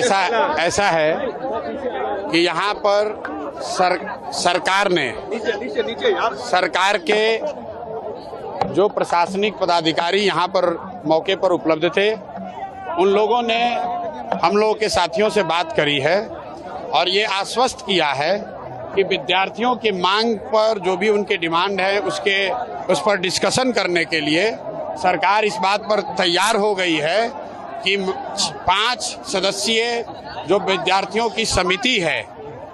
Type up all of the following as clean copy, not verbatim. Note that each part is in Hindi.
ऐसा है कि यहाँ पर सरकार के जो प्रशासनिक पदाधिकारी यहाँ पर मौके पर उपलब्ध थे, उन लोगों ने हम लोगों के साथियों से बात करी है और ये आश्वस्त किया है कि विद्यार्थियों की मांग पर जो भी उनके डिमांड है उस पर डिस्कशन करने के लिए सरकार इस बात पर तैयार हो गई है कि 5 सदस्यीय जो विद्यार्थियों की समिति है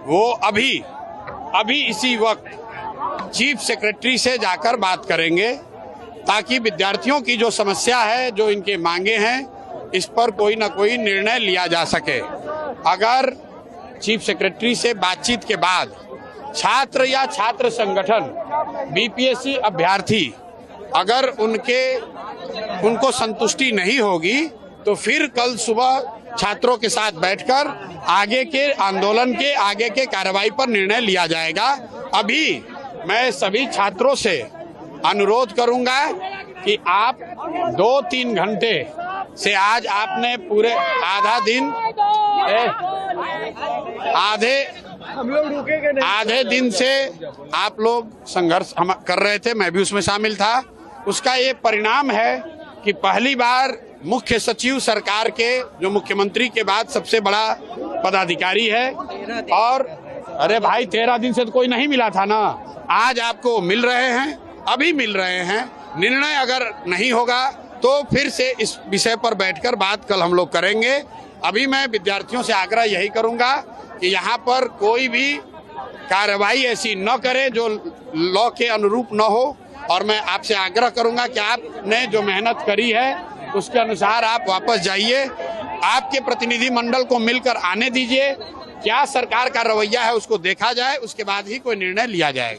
वो अभी इसी वक्त चीफ सेक्रेटरी से जाकर बात करेंगे ताकि विद्यार्थियों की जो समस्या है, जो इनके मांगे हैं, इस पर कोई ना कोई निर्णय लिया जा सके। अगर चीफ सेक्रेटरी से बातचीत के बाद छात्र या छात्र संगठन, बीपीएससी अभ्यर्थी अगर उनको संतुष्टि नहीं होगी तो फिर कल सुबह छात्रों के साथ बैठकर आगे के आंदोलन के आगे के कार्रवाई पर निर्णय लिया जाएगा। अभी मैं सभी छात्रों से अनुरोध करूंगा कि आप 2-3 घंटे से आज आपने पूरे आधा दिन आधे दिन से आप लोग संघर्ष कर रहे थे, मैं भी उसमें शामिल था। उसका ये परिणाम है कि पहली बार मुख्य सचिव सरकार के, जो मुख्यमंत्री के बाद सबसे बड़ा पदाधिकारी है, और अरे भाई 13 दिन से तो कोई नहीं मिला था ना, आज आपको मिल रहे हैं, अभी मिल रहे हैं। निर्णय अगर नहीं होगा तो फिर से इस विषय पर बैठकर बात कल हम लोग करेंगे। अभी मैं विद्यार्थियों से आग्रह यही करूंगा कि यहाँ पर कोई भी कार्रवाई ऐसी न करे जो लॉ के अनुरूप न हो, और मैं आपसे आग्रह करूंगा कि आपने जो मेहनत करी है उसके अनुसार आप वापस जाइए, आपके प्रतिनिधि मंडल को मिलकर आने दीजिए, क्या सरकार का रवैया है उसको देखा जाए, उसके बाद ही कोई निर्णय लिया जाएगा।